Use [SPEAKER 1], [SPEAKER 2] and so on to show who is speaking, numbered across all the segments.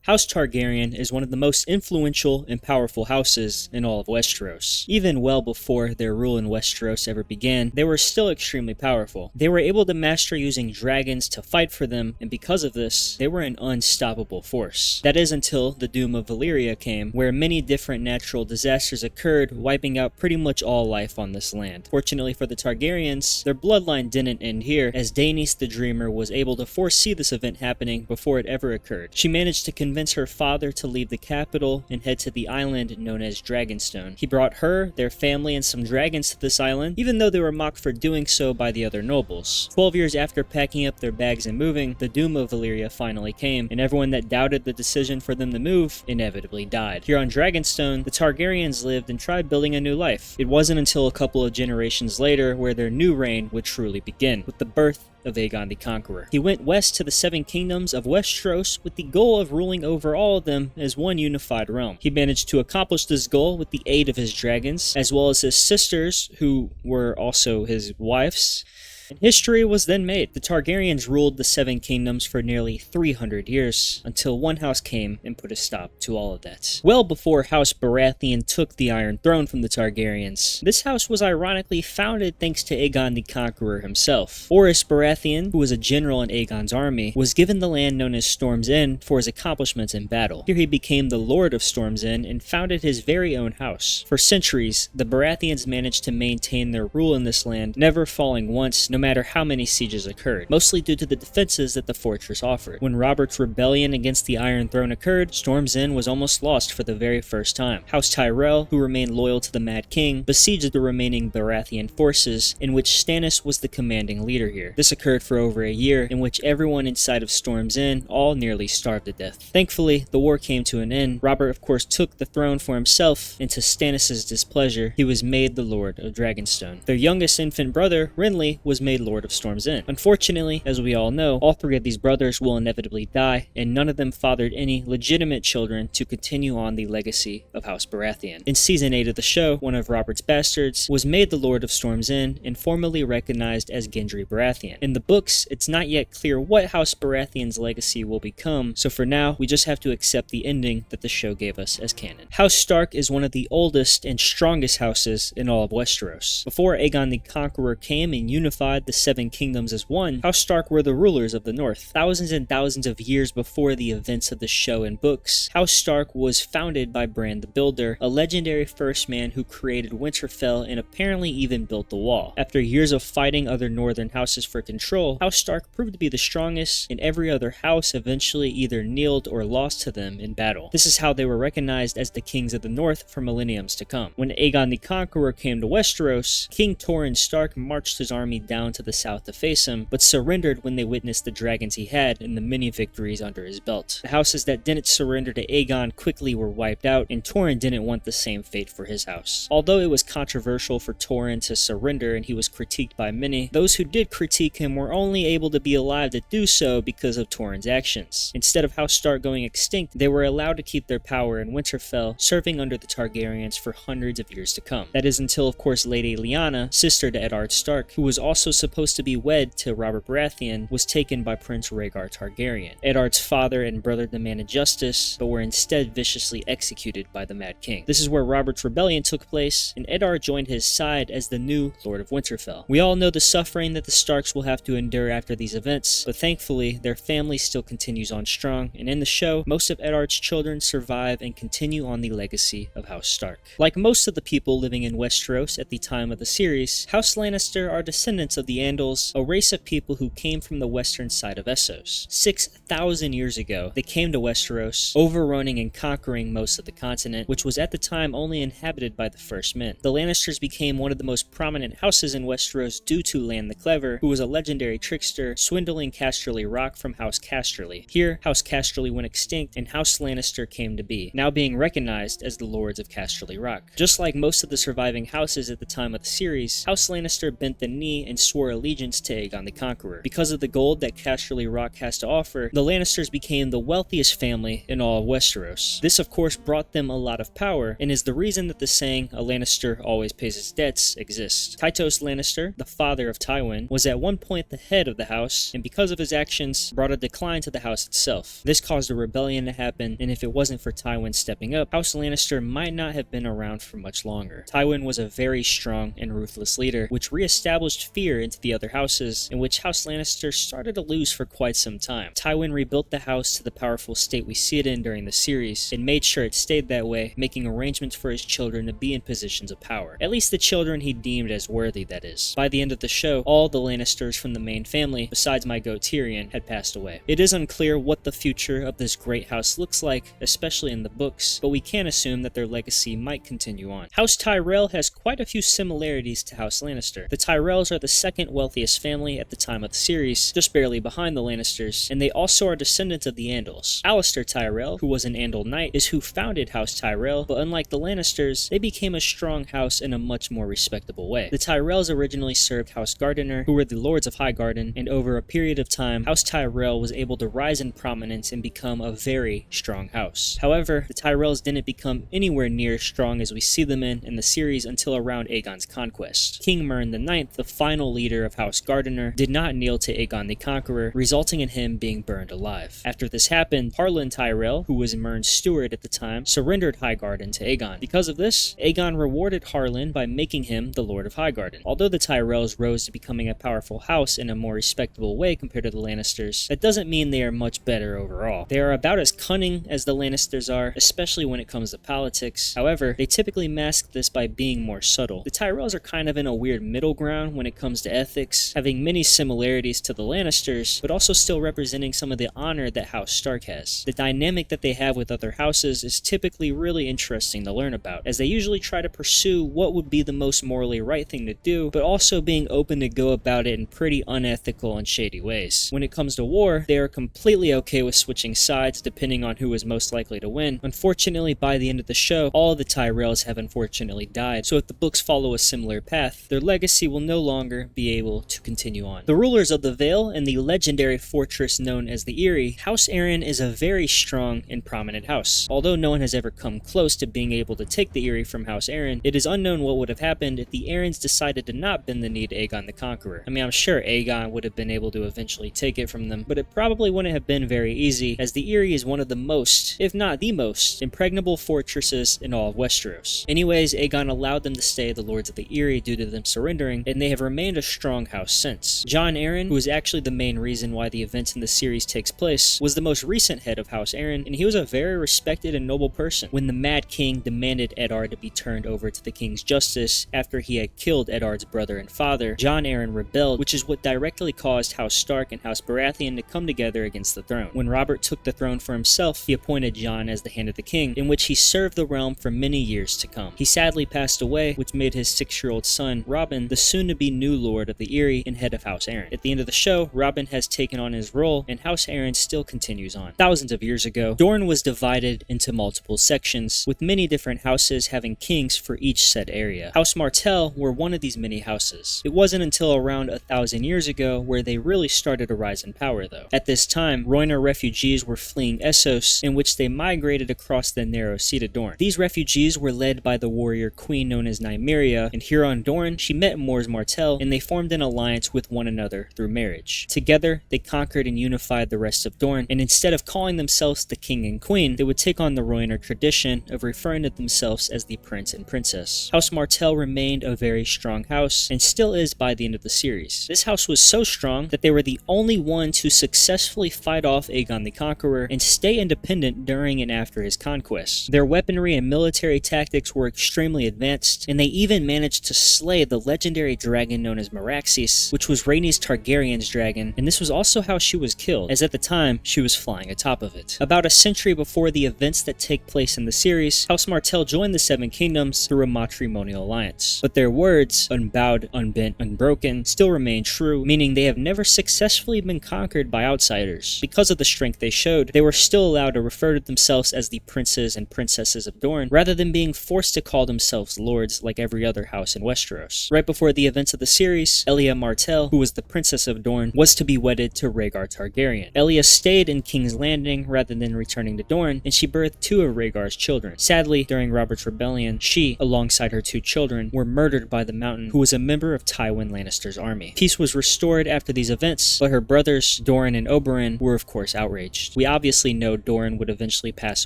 [SPEAKER 1] House Targaryen is one of the most influential and powerful houses in all of Westeros. Even well before their rule in Westeros ever began, they were still extremely powerful. They were able to master using dragons to fight for them, and because of this, they were an unstoppable force. That is until the Doom of Valyria came, where many different natural disasters occurred, wiping out pretty much all life on this land. Fortunately for the Targaryens, their bloodline didn't end here, as Daenerys the Dreamer was able to foresee this event happening before it ever occurred. She managed to convince her father to leave the capital and head to the island known as Dragonstone. He brought her, their family, and some dragons to this island, even though they were mocked for doing so by the other nobles. 12 years after packing up their bags and moving, the Doom of Valyria finally came, and everyone that doubted the decision for them to move inevitably died. Here on Dragonstone, the Targaryens lived and tried building a new life. It wasn't until a couple of generations later where their new reign would truly begin, with the birth of Aegon the Conqueror. He went west to the Seven Kingdoms of Westeros with the goal of ruling over all of them as one unified realm. He managed to accomplish this goal with the aid of his dragons, as well as his sisters, who were also his wives. And history was then made. The Targaryens ruled the Seven Kingdoms for nearly 300 years, until one house came and put a stop to all of that. Well before House Baratheon took the Iron Throne from the Targaryens, this house was ironically founded thanks to Aegon the Conqueror himself. Orys Baratheon, who was a general in Aegon's army, was given the land known as Storm's End for his accomplishments in battle. Here he became the Lord of Storm's End and founded his very own house. For centuries, the Baratheons managed to maintain their rule in this land, never falling once, no matter how many sieges occurred, mostly due to the defenses that the fortress offered. When Robert's rebellion against the Iron Throne occurred, Storm's End was almost lost for the very first time. House Tyrell, who remained loyal to the Mad King, besieged the remaining Baratheon forces, in which Stannis was the commanding leader here. This occurred for over a year, in which everyone inside of Storm's End all nearly starved to death. Thankfully, the war came to an end. Robert, of course, took the throne for himself, and to Stannis' displeasure, he was made the Lord of Dragonstone. Their youngest infant brother, Renly, was made Lord of Storm's End. Unfortunately, as we all know, all three of these brothers will inevitably die, and none of them fathered any legitimate children to continue on the legacy of House Baratheon. In Season 8 of the show, one of Robert's bastards was made the Lord of Storm's End and formally recognized as Gendry Baratheon. In the books, it's not yet clear what House Baratheon's legacy will become, so for now, we just have to accept the ending that the show gave us as canon. House Stark is one of the oldest and strongest houses in all of Westeros. Before Aegon the Conqueror came and unified the Seven Kingdoms as one, House Stark were the rulers of the North. Thousands and thousands of years before the events of the show and books, House Stark was founded by Bran the Builder, a legendary first man who created Winterfell and apparently even built the Wall. After years of fighting other northern houses for control, House Stark proved to be the strongest, and every other house eventually either kneeled or lost to them in battle. This is how they were recognized as the kings of the North for millenniums to come. When Aegon the Conqueror came to Westeros, King Torrhen Stark marched his army down to the south to face him, but surrendered when they witnessed the dragons he had and the many victories under his belt. The houses that didn't surrender to Aegon quickly were wiped out, and Torrhen didn't want the same fate for his house. Although it was controversial for Torrhen to surrender and he was critiqued by many, those who did critique him were only able to be alive to do so because of Torrhen's actions. Instead of House Stark going extinct, they were allowed to keep their power in Winterfell, serving under the Targaryens for hundreds of years to come. That is until, of course, Lady Lyanna, sister to Eddard Stark, who was also supposed to be wed to Robert Baratheon, was taken by Prince Rhaegar Targaryen. Eddard's father and brother demanded justice, but were instead viciously executed by the Mad King. This is where Robert's rebellion took place, and Eddard joined his side as the new Lord of Winterfell. We all know the suffering that the Starks will have to endure after these events, but thankfully, their family still continues on strong, and in the show, most of Eddard's children survive and continue on the legacy of House Stark. Like most of the people living in Westeros at the time of the series, House Lannister are descendants of the Andals, a race of people who came from the western side of Essos. 6,000 years ago, they came to Westeros, overrunning and conquering most of the continent, which was at the time only inhabited by the First Men. The Lannisters became one of the most prominent houses in Westeros due to Lann the Clever, who was a legendary trickster, swindling Casterly Rock from House Casterly. Here, House Casterly went extinct, and House Lannister came to be, now being recognized as the Lords of Casterly Rock. Just like most of the surviving houses at the time of the series, House Lannister bent the knee and swore allegiance to Aegon the Conqueror. Because of the gold that Casterly Rock has to offer, the Lannisters became the wealthiest family in all of Westeros. This of course brought them a lot of power, and is the reason that the saying, "a Lannister always pays his debts," exists. Tytos Lannister, the father of Tywin, was at one point the head of the house, and because of his actions, brought a decline to the house itself. This caused a rebellion to happen, and if it wasn't for Tywin stepping up, House Lannister might not have been around for much longer. Tywin was a very strong and ruthless leader, which re-established fear into the other houses, in which House Lannister started to lose for quite some time. Tywin rebuilt the house to the powerful state we see it in during the series, and made sure it stayed that way, making arrangements for his children to be in positions of power. At least the children he deemed as worthy, that is. By the end of the show, all the Lannisters from the main family, besides my goat Tyrion, had passed away. It is unclear what the future of this great house looks like, especially in the books, but we can assume that their legacy might continue on. House Tyrell has quite a few similarities to House Lannister. The Tyrells are the second wealthiest family at the time of the series, just barely behind the Lannisters, and they also are descendants of the Andals. Alistair Tyrell, who was an Andal knight, is who founded House Tyrell, but unlike the Lannisters, they became a strong house in a much more respectable way. The Tyrells originally served House Gardener, who were the Lords of Highgarden, and over a period of time, House Tyrell was able to rise in prominence and become a very strong house. However, the Tyrells didn't become anywhere near as strong as we see them in the series until around Aegon's conquest. King Mern IX, the final leader of House Gardener, did not kneel to Aegon the Conqueror, resulting in him being burned alive. After this happened, Harlan Tyrell, who was Mern's steward at the time, surrendered Highgarden to Aegon. Because of this, Aegon rewarded Harlan by making him the Lord of Highgarden. Although the Tyrells rose to becoming a powerful house in a more respectable way compared to the Lannisters, that doesn't mean they are much better overall. They are about as cunning as the Lannisters are, especially when it comes to politics. However, they typically mask this by being more subtle. The Tyrells are kind of in a weird middle ground when it comes to ethics, having many similarities to the Lannisters, but also still representing some of the honor that House Stark has. The dynamic that they have with other houses is typically really interesting to learn about, as they usually try to pursue what would be the most morally right thing to do, but also being open to go about it in pretty unethical and shady ways. When it comes to war, they are completely okay with switching sides depending on who is most likely to win. Unfortunately, by the end of the show, all the Tyrells have unfortunately died, so if the books follow a similar path, their legacy will no longer be able to continue on. The rulers of the Vale and the legendary fortress known as the Eyrie, House Arryn is a very strong and prominent house. Although no one has ever come close to being able to take the Eyrie from House Arryn, it is unknown what would have happened if the Arryns decided to not bend the knee to Aegon the Conqueror. I mean, I'm sure Aegon would have been able to eventually take it from them, but it probably wouldn't have been very easy, as the Eyrie is one of the most, if not the most, impregnable fortresses in all of Westeros. Anyways, Aegon allowed them to stay the Lords of the Eyrie due to them surrendering, and they have remained a strong house since. Jon Arryn, who is actually the main reason why the events in the series takes place, was the most recent head of House Arryn, and he was a very respected and noble person. When the Mad King demanded Eddard to be turned over to the King's justice after he had killed Eddard's brother and father, Jon Arryn rebelled, which is what directly caused House Stark and House Baratheon to come together against the throne. When Robert took the throne for himself, he appointed Jon as the Hand of the King, in which he served the realm for many years to come. He sadly passed away, which made his 6-year-old son, Robin, the soon-to-be new Lord of the Eyrie and head of House Arryn. At the end of the show, Robin has taken on his role, and House Arryn still continues on. Thousands of years ago, Dorne was divided into multiple sections, with many different houses having kings for each said area. House Martell were one of these many houses. It wasn't until around 1,000 years ago where they really started to rise in power, though. At this time, Rhoynar refugees were fleeing Essos, in which they migrated across the narrow sea to Dorne. These refugees were led by the warrior queen known as Nymeria, and here on Dorne, she met Mors Martell, and they formed an alliance with one another through marriage. Together, they conquered and unified the rest of Dorne, and instead of calling themselves the king and queen, they would take on the Rhoynar tradition of referring to themselves as the prince and princess. House Martell remained a very strong house, and still is by the end of the series. This house was so strong that they were the only one to successfully fight off Aegon the Conqueror and stay independent during and after his conquest. Their weaponry and military tactics were extremely advanced, and they even managed to slay the legendary dragon known as Meraxes, which was Rhaenys Targaryen's dragon, and this was also how she was killed, as at the time, she was flying atop of it. About a century before the events that take place in the series, House Martell joined the Seven Kingdoms through a matrimonial alliance. But their words, unbowed, unbent, unbroken, still remain true, meaning they have never successfully been conquered by outsiders. Because of the strength they showed, they were still allowed to refer to themselves as the princes and princesses of Dorne, rather than being forced to call themselves lords like every other house in Westeros. Right before the events of the series, series, Elia Martell, who was the Princess of Dorne, was to be wedded to Rhaegar Targaryen. Elia stayed in King's Landing rather than returning to Dorne, and she birthed 2 of Rhaegar's children. Sadly, during Robert's rebellion, she, alongside her 2 children, were murdered by the Mountain, who was a member of Tywin Lannister's army. Peace was restored after these events, but her brothers, Doran and Oberyn, were of course outraged. We obviously know Doran would eventually pass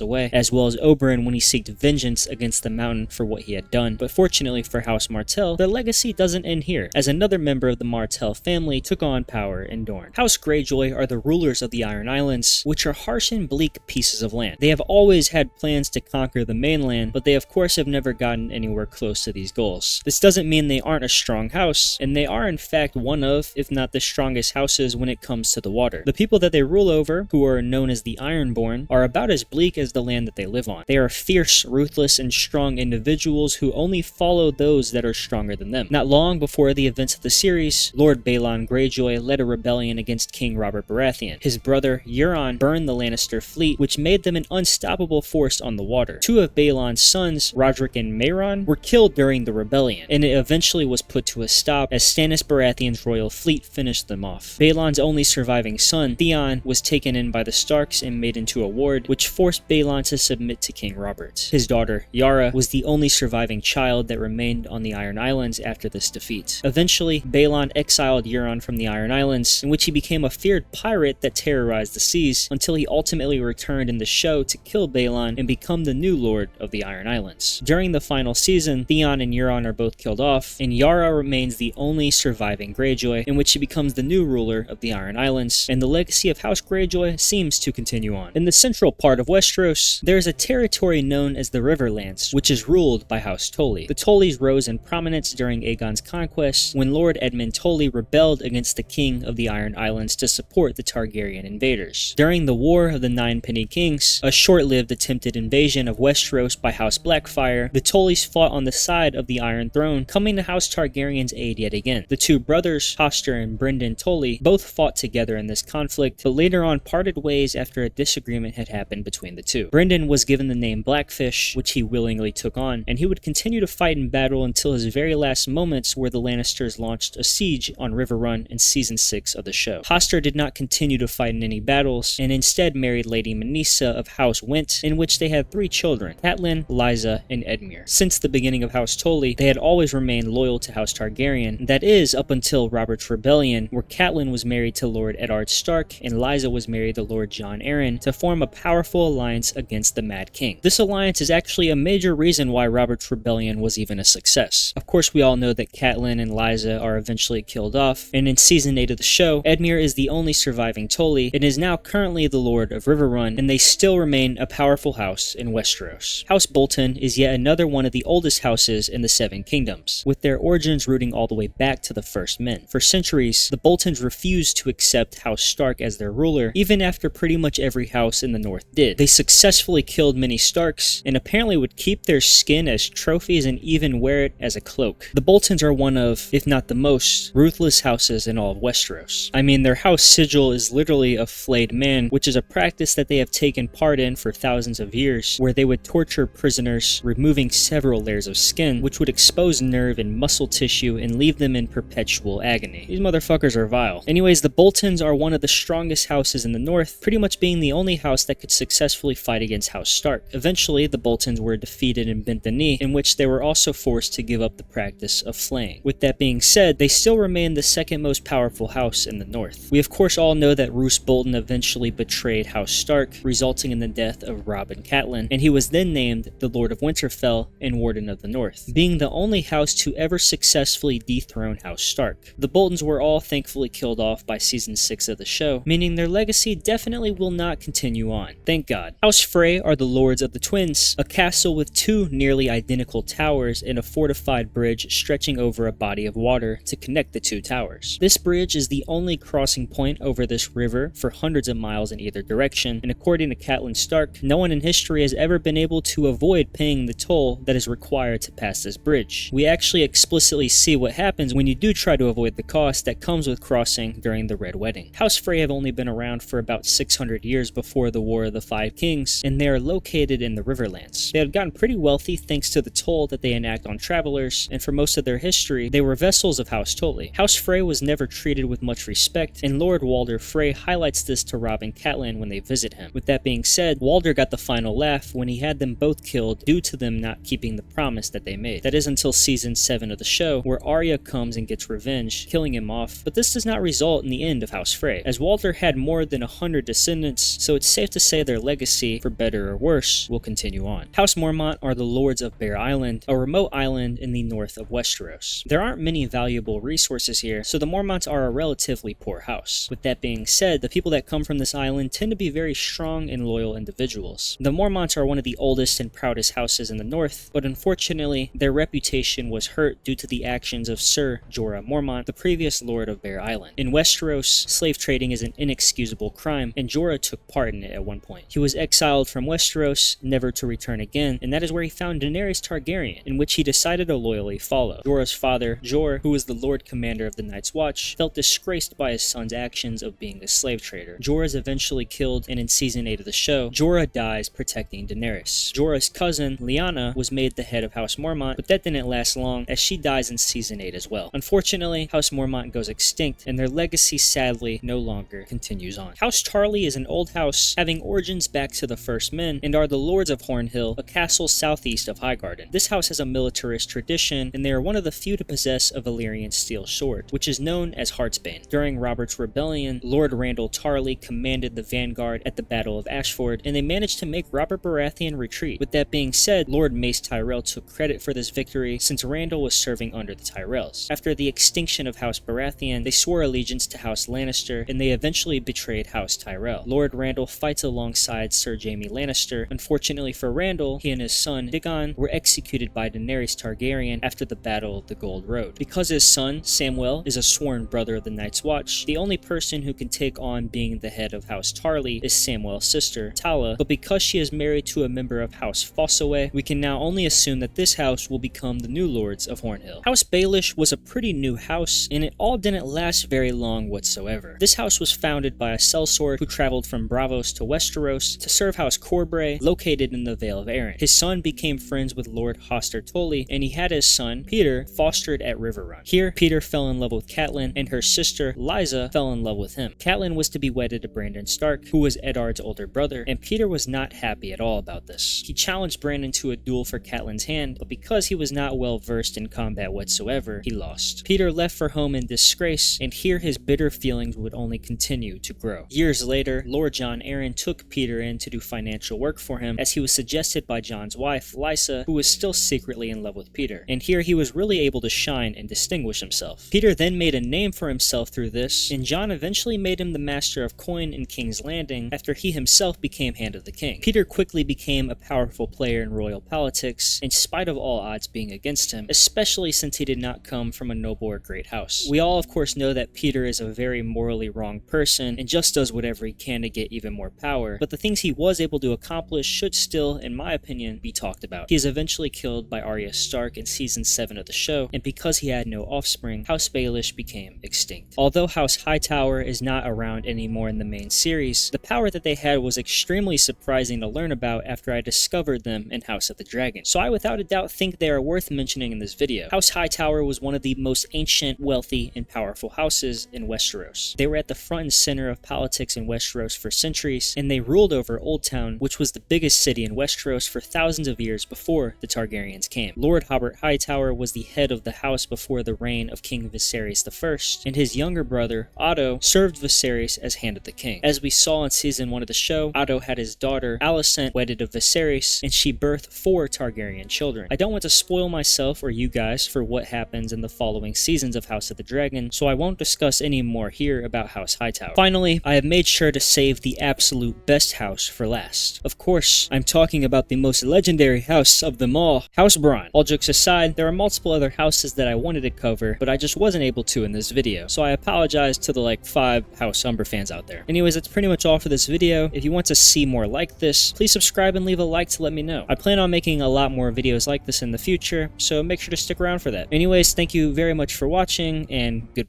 [SPEAKER 1] away, as well as Oberyn when he sought vengeance against the Mountain for what he had done, but fortunately for House Martell, their legacy doesn't end here, as another member of the Martell family took on power in Dorne. House Greyjoy are the rulers of the Iron Islands, which are harsh and bleak pieces of land. They have always had plans to conquer the mainland, but they of course have never gotten anywhere close to these goals. This doesn't mean they aren't a strong house, and they are in fact one of, if not the strongest houses when it comes to the water. The people that they rule over, who are known as the Ironborn, are about as bleak as the land that they live on. They are fierce, ruthless, and strong individuals who only follow those that are stronger than them. Not long before the events of the series, Lord Balon Greyjoy led a rebellion against King Robert Baratheon. His brother Euron burned the Lannister fleet, which made them an unstoppable force on the water. 2 of Balon's sons, Roderick and Mairon, were killed during the rebellion, and it eventually was put to a stop as Stannis Baratheon's royal fleet finished them off. Balon's only surviving son, Theon, was taken in by the Starks and made into a ward, which forced Balon to submit to King Robert. His daughter, Yara, was the only surviving child that remained on the Iron Islands after this defeat. Eventually, Balon exiled Euron from the Iron Islands, in which he became a feared pirate that terrorized the seas, until he ultimately returned in the show to kill Balon and become the new Lord of the Iron Islands. During the final season, Theon and Euron are both killed off, and Yara remains the only surviving Greyjoy, in which she becomes the new ruler of the Iron Islands, and the legacy of House Greyjoy seems to continue on. In the central part of Westeros, there is a territory known as the Riverlands, which is ruled by House Tully. The Tullys rose in prominence during Aegon's conquest, when Lord Edmund Tully rebelled against the King of the Iron Islands to support the Targaryen invaders. During the War of the Nine Penny Kings, a short-lived attempted invasion of Westeros by House Blackfyre, the Tullys fought on the side of the Iron Throne, coming to House Targaryen's aid yet again. The 2 brothers, Hoster and Brynden Tully, both fought together in this conflict, but later on parted ways after a disagreement had happened between the 2. Brynden was given the name Blackfish, which he willingly took on, and he would continue to fight in battle until his very last moments, where the Lannisters launched a siege on Riverrun in season 6 of the show. Hoster did not continue to fight in any battles, and instead married Lady Manisa of House Went, in which they had 3 children, Catelyn, Lysa, and Edmure. Since the beginning of House Tully, they had always remained loyal to House Targaryen, that is, up until Robert's Rebellion, where Catelyn was married to Lord Eddard Stark, and Lysa was married to Lord Jon Arryn, to form a powerful alliance against the Mad King. This alliance is actually a major reason why Robert's Rebellion was even a success. Of course, we all know that Catelyn and Lysa are eventually killed off, and in season 8 of the show, Edmure is the only surviving Tully, and is now currently the Lord of Riverrun, and they still remain a powerful house in Westeros. House Bolton is yet another one of the oldest houses in the Seven Kingdoms, with their origins rooting all the way back to the First Men. For centuries, the Boltons refused to accept House Stark as their ruler, even after pretty much every house in the north did. They successfully killed many Starks, and apparently would keep their skin as trophies and even wear it as a cloak. The Boltons are one of, if not the most, ruthless houses in all of Westeros. I mean, their house sigil is literally a flayed man, which is a practice that they have taken part in for thousands of years, where they would torture prisoners, removing several layers of skin, which would expose nerve and muscle tissue and leave them in perpetual agony. These motherfuckers are vile. Anyways, the Boltons are one of the strongest houses in the north, pretty much being the only house that could successfully fight against House Stark. Eventually, the Boltons were defeated and bent the knee, in which they were also forced to give up the practice of flaying. With that being said, they still remain the second most powerful house in the north. We of course all know that Roose Bolton eventually betrayed House Stark, resulting in the death of Robb and Catelyn, and he was then named the Lord of Winterfell and Warden of the North, being the only house to ever successfully dethrone House Stark. The Boltons were all thankfully killed off by season 6 of the show, meaning their legacy definitely will not continue on. Thank God. House Frey are the Lords of the Twins, a castle with 2 nearly identical towers and a fortified bridge stretching over a body of water to connect the 2 towers. This bridge is the only crossing point over this river for hundreds of miles in either direction, and according to Catelyn Stark, no one in history has ever been able to avoid paying the toll that is required to pass this bridge. We actually explicitly see what happens when you do try to avoid the cost that comes with crossing during the Red Wedding. House Frey have only been around for about 600 years before the War of the Five Kings, and they are located in the Riverlands. They had gotten pretty wealthy thanks to the toll that they enact on travelers, and for most of their history, they were vassals vassals of House Tully. House Frey was never treated with much respect, and Lord Walder Frey highlights this to Robb and Catelyn when they visit him. With that being said, Walder got the final laugh when he had them both killed due to them not keeping the promise that they made. That is until season 7 of the show, where Arya comes and gets revenge, killing him off, but this does not result in the end of House Frey, as Walder had more than 100 descendants, so it's safe to say their legacy, for better or worse, will continue on. House Mormont are the lords of Bear Island, a remote island in the north of Westeros. There aren't many valuable resources here, so the Mormonts are a relatively poor house. With that being said, the people that come from this island tend to be very strong and loyal individuals. The Mormonts are one of the oldest and proudest houses in the north, but unfortunately, their reputation was hurt due to the actions of Sir Jorah Mormont, the previous lord of Bear Island. In Westeros, slave trading is an inexcusable crime, and Jorah took part in it at one point. He was exiled from Westeros, never to return again, and that is where he found Daenerys Targaryen, in which he decided to loyally follow. Jorah's father, Jor, who was the Lord Commander of the Night's Watch, felt disgraced by his son's actions of being a slave trader. Jorah is eventually killed, and in season 8 of the show, Jorah dies protecting Daenerys. Jorah's cousin, Lyanna, was made the head of House Mormont, but that didn't last long, as she dies in season 8 as well. Unfortunately, House Mormont goes extinct, and their legacy sadly no longer continues on. House Tarly is an old house having origins back to the First Men, and are the Lords of Hornhill, a castle southeast of Highgarden. This house has a militarist tradition, and they are one of the few to possess a Valyrian steel sword, which is known as Heartsbane. During Robert's Rebellion, Lord Randall Tarly commanded the vanguard at the Battle of Ashford, and they managed to make Robert Baratheon retreat. With that being said, Lord Mace Tyrell took credit for this victory since Randall was serving under the Tyrells. After the extinction of House Baratheon, they swore allegiance to House Lannister, and they eventually betrayed House Tyrell. Lord Randall fights alongside Sir Jaime Lannister. Unfortunately for Randall, he and his son, Digon, were executed by Daenerys Targaryen after the Battle of the Gold Road. Because his son, Samwell, is a sworn brother of the Night's Watch, the only person who can take on being the head of House Tarly is Samwell's sister, Tala, but because she is married to a member of House Fossaway, we can now only assume that this house will become the new lords of Hornhill. House Baelish was a pretty new house, and it all didn't last very long whatsoever. This house was founded by a sellsword who traveled from Braavos to Westeros to serve House Corbray, located in the Vale of Arryn. His son became friends with Lord Hoster Tully, and he had his son, Peter, fostered at Riverrun. Here, Peter fell in love with Catelyn, and her sister, Lysa, fell in love with him. Catelyn was to be wedded to Brandon Stark, who was Eddard's older brother, and Peter was not happy at all about this. He challenged Brandon to a duel for Catelyn's hand, but because he was not well versed in combat whatsoever, he lost. Peter left for home in disgrace, and here his bitter feelings would only continue to grow. Years later, Lord Jon Arryn took Peter in to do financial work for him, as he was suggested by Jon's wife, Lysa, who was still secretly in love with Peter. And here he was really able to shine and distinguish himself. Peter then made a name for himself through this, and Jon eventually made him the master of coin in King's Landing after he himself became Hand of the King. Peter quickly became a powerful player in royal politics, in spite of all odds being against him, especially since he did not come from a noble or great house. We all of course know that Peter is a very morally wrong person and just does whatever he can to get even more power, but the things he was able to accomplish should still, in my opinion, be talked about. He is eventually killed by Arya Stark in season 7 of the show, and because he had no offspring, House Baelish became extinct. Although House Hightower is not around anymore in the main series, the power that they had was extremely surprising to learn about after I discovered them in House of the Dragon. So I without a doubt think they are worth mentioning in this video. House Hightower was one of the most ancient, wealthy, and powerful houses in Westeros. They were at the front and center of politics in Westeros for centuries, and they ruled over Oldtown, which was the biggest city in Westeros for thousands of years before the Targaryens came. Lord Hobart Hightower was the head of the house before the reign of King Viserys I, and his younger brother, Otto, served Viserys as Hand of the King. As we saw in season 1 of the show, Otto had his daughter, Alicent, wedded to Viserys, and she birthed 4 Targaryen children. I don't want to spoil myself or you guys for what happens in the following seasons of House of the Dragon, so I won't discuss any more here about House Hightower. Finally, I have made sure to save the absolute best house for last. Of course, I'm talking about the most legendary house of them all, House Bronn. All jokes aside, there are multiple other houses that I wanted to cover, but I just wasn't able to in this video, so I apologize to the 5 House Umber fans out there. Anyways, that's pretty much all for this video. If you want to see more like this, please subscribe and leave a like to let me know. I plan on making a lot more videos like this in the future, so make sure to stick around for that. Anyways, thank you very much for watching, and goodbye.